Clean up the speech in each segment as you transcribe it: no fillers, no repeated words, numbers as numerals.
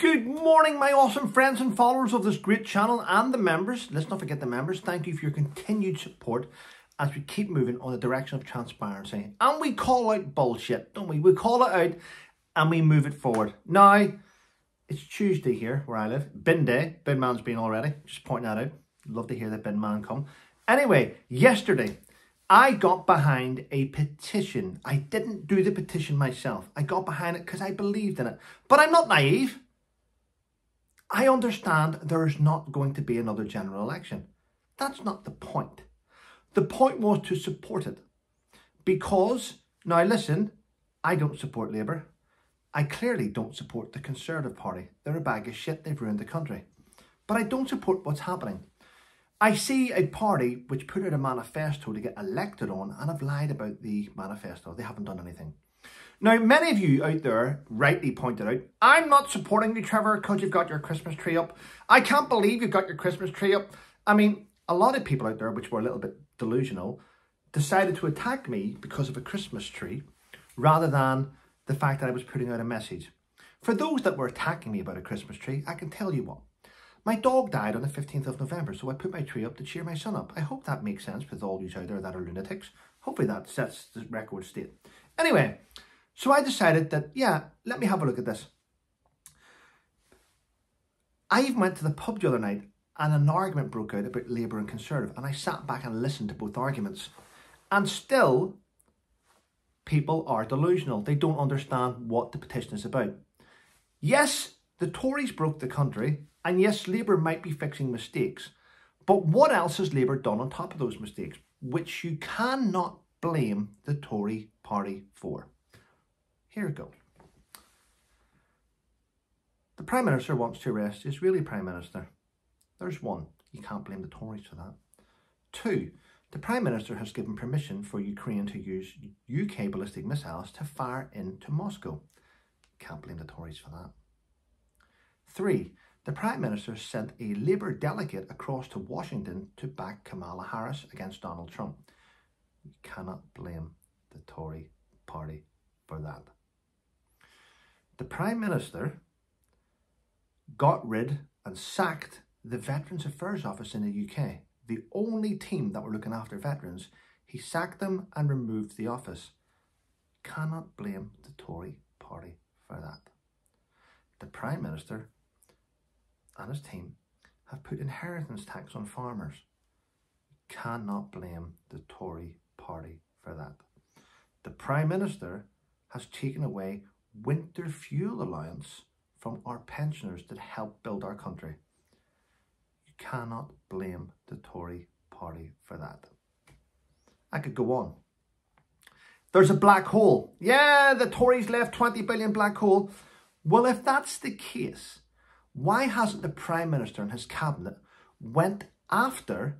Good morning, my awesome friends and followers of this great channel and the members. Let's not forget the members. Thank you for your continued support as we keep moving on the direction of transparency. And we call out bullshit, don't we? We call it out and we move it forward. Now, it's Tuesday here where I live. Bin day. Bin man's been already. Just pointing that out. Love to hear the bin man come. Anyway, yesterday, I got behind a petition. I didn't do the petition myself. I got behind it because I believed in it. But I'm not naive. I understand there is not going to be another general election. That's not the point. The point was to support it. Because, now listen, I don't support Labour. I clearly don't support the Conservative Party. They're a bag of shit. They've ruined the country. But I don't support what's happening. I see a party which put out a manifesto to get elected on and have lied about the manifesto. They haven't done anything. Now, many of you out there rightly pointed out, I'm not supporting you, Trevor, because you've got your Christmas tree up. I can't believe you've got your Christmas tree up. I mean, a lot of people out there, which were a little bit delusional, decided to attack me because of a Christmas tree rather than the fact that I was putting out a message. For those that were attacking me about a Christmas tree, I can tell you what. My dog died on the 15th of November, so I put my tree up to cheer my son up. I hope that makes sense with all you out there that are lunatics. Hopefully that sets the record straight. Anyway, so I decided that, yeah, let me have a look at this. I even went to the pub the other night and an argument broke out about Labour and Conservative, and I sat back and listened to both arguments. And still, people are delusional. They don't understand what the petition is about. Yes, the Tories broke the country, and yes, Labour might be fixing mistakes. But what else has Labour done on top of those mistakes, which you cannot blame the Tory party for? Here we go. The Prime Minister wants to arrest the Israeli Prime Minister. There's one. You can't blame the Tories for that. Two, the Prime Minister has given permission for Ukraine to use UK ballistic missiles to fire into Moscow. Can't blame the Tories for that. Three, the Prime Minister sent a Labour delegate across to Washington to back Kamala Harris against Donald Trump. You cannot blame the Tory party for that. The Prime Minister got rid and sacked the Veterans Affairs Office in the UK. The only team that were looking after veterans. He sacked them and removed the office. Cannot blame the Tory party for that. The Prime Minister and his team have put inheritance tax on farmers. Cannot blame the Tory party for that. The Prime Minister has taken away winter fuel allowance from our pensioners that help build our country. You cannot blame the Tory party for that. I could go on. There's a black hole. Yeah, the Tories left 20 billion black hole. Well, if that's the case, why hasn't the Prime Minister and his cabinet went after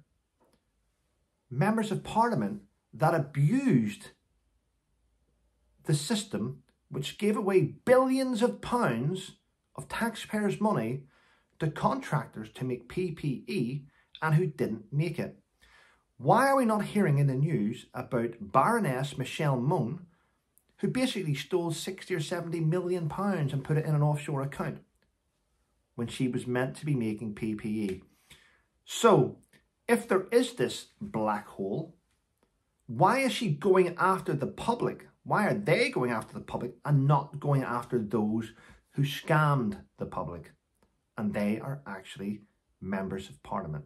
members of Parliament that abused the system which gave away billions of pounds of taxpayers' money to contractors to make PPE and who didn't make it? Why are we not hearing in the news about Baroness Michelle Mone, who basically stole 60 or 70 million pounds and put it in an offshore account when she was meant to be making PPE? So, if there is this black hole, why is she going after the public? Why are they going after the public and not going after those who scammed the public? And they are actually members of Parliament.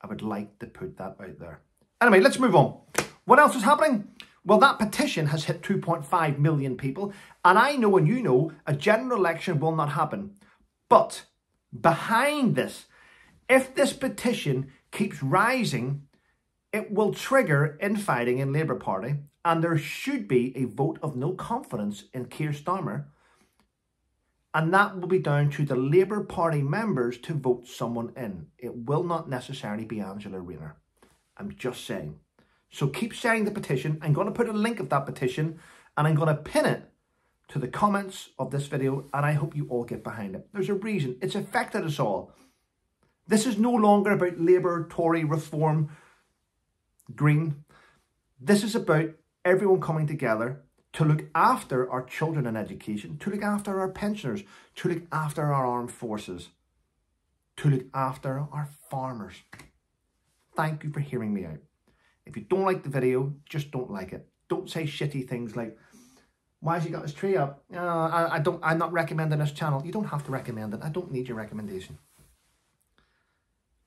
I would like to put that out there. Anyway, let's move on. What else is happening? Well, that petition has hit 2.5 million people. And I know and you know a general election will not happen. But behind this, if this petition keeps rising, it will trigger infighting in Labour Party. And there should be a vote of no confidence in Keir Starmer. And that will be down to the Labour Party members to vote someone in. It will not necessarily be Angela Rayner. I'm just saying. So keep sharing the petition. I'm going to put a link of that petition and I'm going to pin it to the comments of this video. And I hope you all get behind it. There's a reason. It's affected us all. This is no longer about Labour, Tory, Reform, Green. This is about everyone coming together to look after our children in education, to look after our pensioners, to look after our armed forces, to look after our farmers. Thank you for hearing me out. If you don't like the video, just don't like it. Don't say shitty things like, why has he got his tree up? I'm not recommending this channel. You don't have to recommend it. I don't need your recommendation.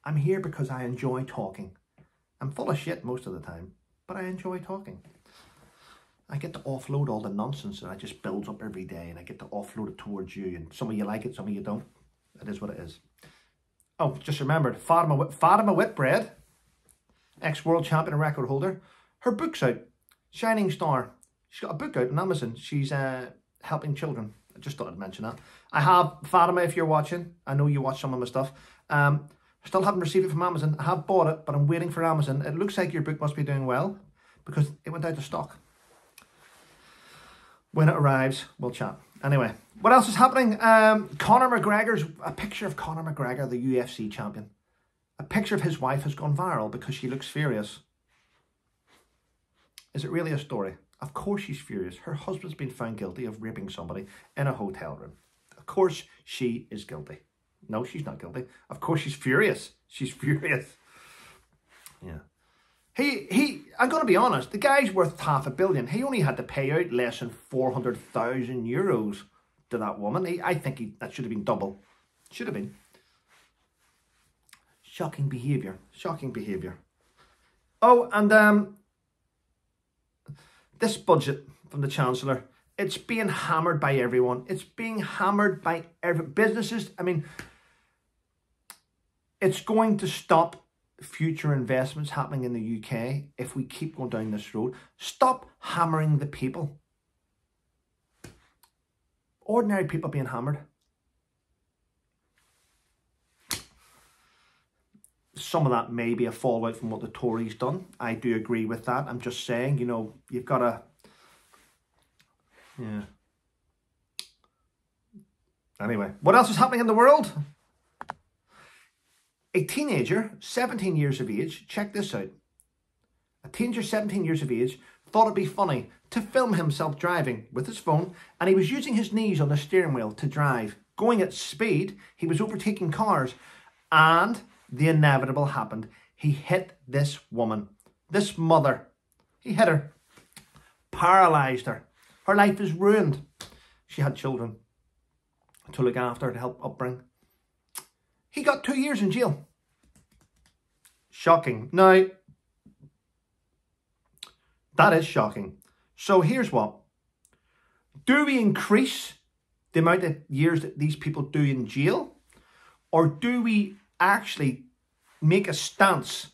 I'm here because I enjoy talking. I'm full of shit most of the time, but I enjoy talking. I get to offload all the nonsense that I just build up every day, and I get to offload it towards you, and some of you like it, some of you don't. It is what it is. Oh, just remembered, Fatima Whitbread, ex-world champion and record holder, her book's out, Shining Star. She's got a book out on Amazon. She's helping children. I just thought I'd mention that. I have, Fatima, if you're watching, I know you watch some of my stuff. Still haven't received it from Amazon. I have bought it, but I'm waiting for Amazon. It looks like your book must be doing well because it went out of stock. When it arrives, we'll chat. Anyway, what else is happening? Conor McGregor's, a picture of Conor McGregor, the UFC champion. A picture of his wife has gone viral because she looks furious. Is it really a story? Of course she's furious. Her husband's been found guilty of raping somebody in a hotel room. Of course she is guilty. No, she's not guilty. Of course she's furious. She's furious. Yeah. I'm going to be honest, the guy's worth $500 million. He only had to pay out less than 400,000 euros to that woman. I think that should have been double. Should have been. Shocking behaviour. Shocking behaviour. Oh, and this budget from the Chancellor, it's being hammered by everyone. It's being hammered by businesses. I mean, it's going to stop future investments happening in the UK if we keep going down this road. Stop hammering the people. Ordinary people being hammered. Some of that may be a fallout from what the Tories done. I do agree with that. I'm just saying, you know, you've got to... Yeah. Anyway, what else is happening in the world? A teenager, 17 years of age, check this out. A teenager, 17 years of age, thought it'd be funny to film himself driving with his phone, and he was using his knees on the steering wheel to drive. Going at speed, he was overtaking cars, and the inevitable happened. He hit this woman, this mother. He hit her, paralysed her. Her life is ruined. She had children to look after, to help upbring. He got 2 years in jail. Shocking. Now, that is shocking. So here's what. Do we increase the amount of years that these people do in jail? Or do we actually make a stance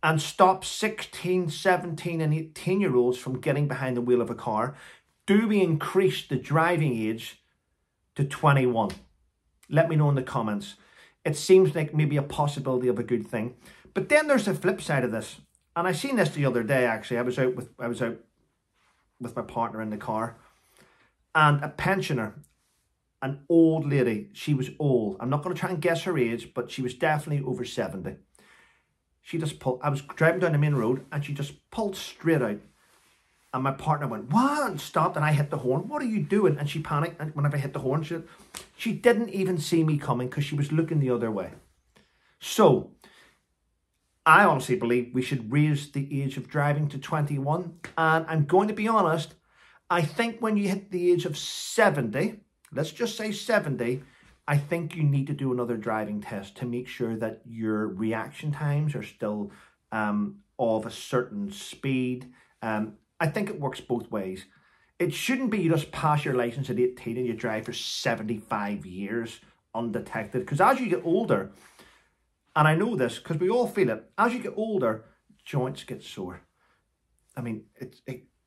and stop 16, 17 and 18-year-olds from getting behind the wheel of a car? Do we increase the driving age to 21? Let me know in the comments. It seems like maybe a possibility of a good thing. But then there's the flip side of this. And I seen this the other day, actually. I was out with my partner in the car. And a pensioner, an old lady, she was old. I'm not going to try and guess her age, but she was definitely over 70. She just pulled, I was driving down the main road and she just pulled straight out. And my partner went, what? And stopped, and I hit the horn. What are you doing? And she panicked. And whenever I hit the horn, she didn't even see me coming because she was looking the other way. So, I honestly believe we should raise the age of driving to 21. And I'm going to be honest, I think when you hit the age of 70, let's just say 70, I think you need to do another driving test to make sure that your reaction times are still of a certain speed. I think it works both ways. It shouldn't be you just pass your license at 18 and you drive for 75 years undetected. Because as you get older, and I know this because we all feel it, as you get older, joints get sore. I mean,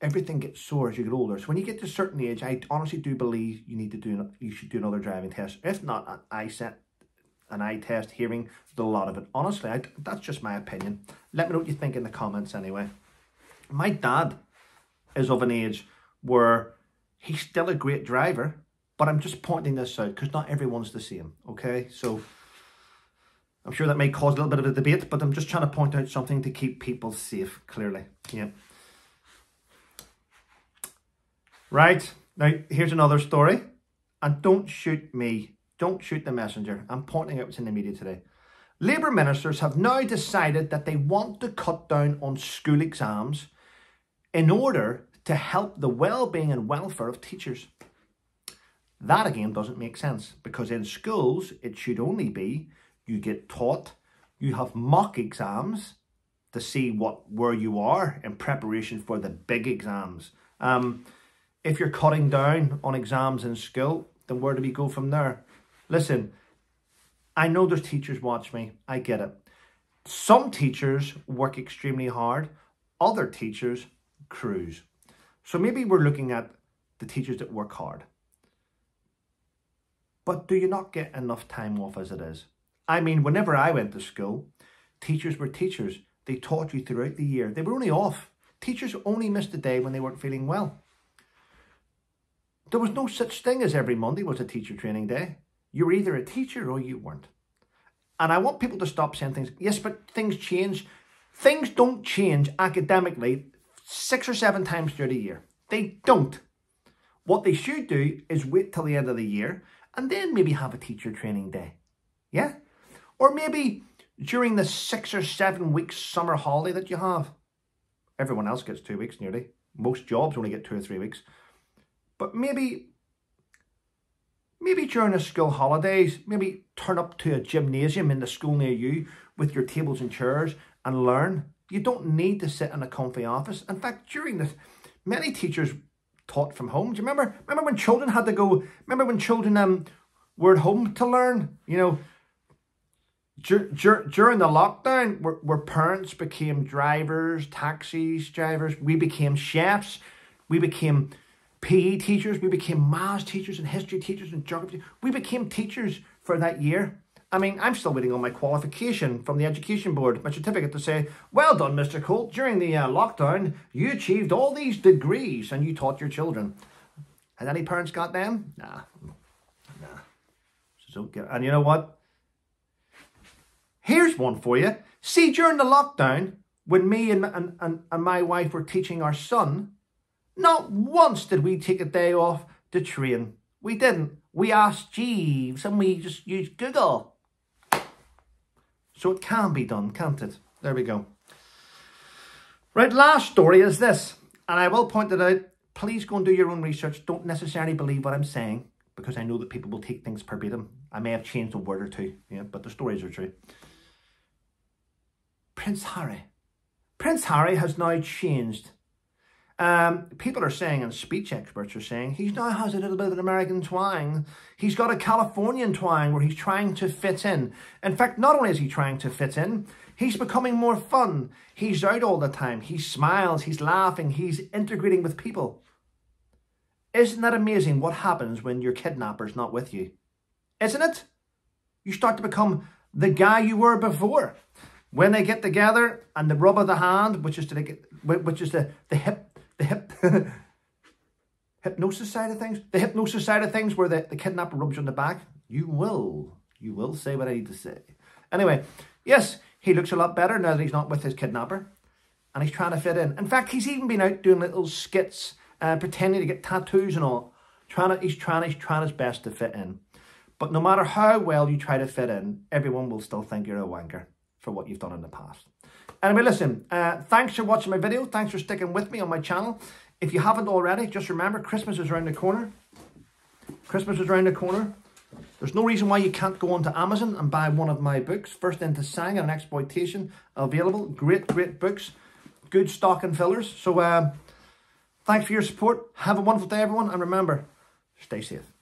everything gets sore as you get older. So when you get to a certain age, I honestly do believe you should do another driving test. If not, an eye test, hearing a lot of it. Honestly, that's just my opinion. Let me know what you think in the comments anyway. My dad is of an age where he's still a great driver, but I'm just pointing this out because not everyone's the same, okay? So I'm sure that may cause a little bit of a debate, but I'm just trying to point out something to keep people safe, clearly. Yeah. Right, now here's another story. And don't shoot me. Don't shoot the messenger. I'm pointing out what's in the media today. Labour ministers have now decided that they want to cut down on school exams in order to help the well-being and welfare of teachers. That again doesn't make sense, because in schools it should only be you get taught, you have mock exams to see where you are in preparation for the big exams. If you're cutting down on exams in school, then where do we go from there? Listen, I know there's teachers watch me. I get it. Some teachers work extremely hard. Other teachers cruise. So maybe we're looking at the teachers that work hard. But do you not get enough time off as it is? I mean, whenever I went to school, teachers were teachers. They taught you throughout the year. They were only off. Teachers only missed a day when they weren't feeling well. There was no such thing as every Monday was a teacher training day. You were either a teacher or you weren't. And I want people to stop saying things. Yes, but things change. Things don't change academically 6 or 7 times through the year. They don't. What they should do is wait till the end of the year and then maybe have a teacher training day. Yeah? Or maybe during the 6 or 7 weeks summer holiday that you have. Everyone else gets 2 weeks nearly. Most jobs only get 2 or 3 weeks. But maybe during the school holidays, maybe turn up to a gymnasium in the school near you with your tables and chairs and learn. You don't need to sit in a comfy office. In fact, during this, many teachers taught from home. Do you remember when children had to go, remember when children were at home to learn? You know, during the lockdown, where parents became drivers, taxis drivers, we became chefs, we became PE teachers, we became maths teachers and history teachers and geography. We became teachers for that year. I mean, I'm still waiting on my qualification from the Education Board, my certificate to say, well done, Mr. Colt. During the lockdown, you achieved all these degrees and you taught your children. Has any parents got them? Nah. So, and you know what? Here's one for you. See, during the lockdown, when me and my wife were teaching our son, not once did we take a day off to train. We didn't. We asked Jeeves and we just used Google. So it can be done, can't it? There we go. Right, last story is this. And I will point it out. Please go and do your own research. Don't necessarily believe what I'm saying, because I know that people will take things verbatim. I may have changed a word or two, yeah, but the stories are true. Prince Harry. Prince Harry has now changed. People are saying, and speech experts are saying, he now has a little bit of an American twang. He's got a Californian twang where he's trying to fit in. In fact, not only is he trying to fit in, he's becoming more fun. He's out all the time. He smiles, he's laughing, he's integrating with people. Isn't that amazing what happens when your kidnapper's not with you? Isn't it? You start to become the guy you were before. When they get together and the rub of the hand, which is the hypnosis side of things. The hypnosis side of things where the kidnapper rubs you on the back. You will say what I need to say. Anyway, yes, he looks a lot better now that he's not with his kidnapper. And he's trying to fit in. In fact, he's even been out doing little skits, pretending to get tattoos and all. He's trying his best to fit in. But no matter how well you try to fit in, everyone will still think you're a wanker for what you've done in the past. Anyway, listen, thanks for watching my video. Thanks for sticking with me on my channel. If you haven't already, just remember, Christmas is around the corner. Christmas is around the corner. There's no reason why you can't go onto Amazon and buy one of my books. First Into Sang and Exploitation available. Great books. Good stocking fillers. So, thanks for your support. Have a wonderful day, everyone. And remember, stay safe.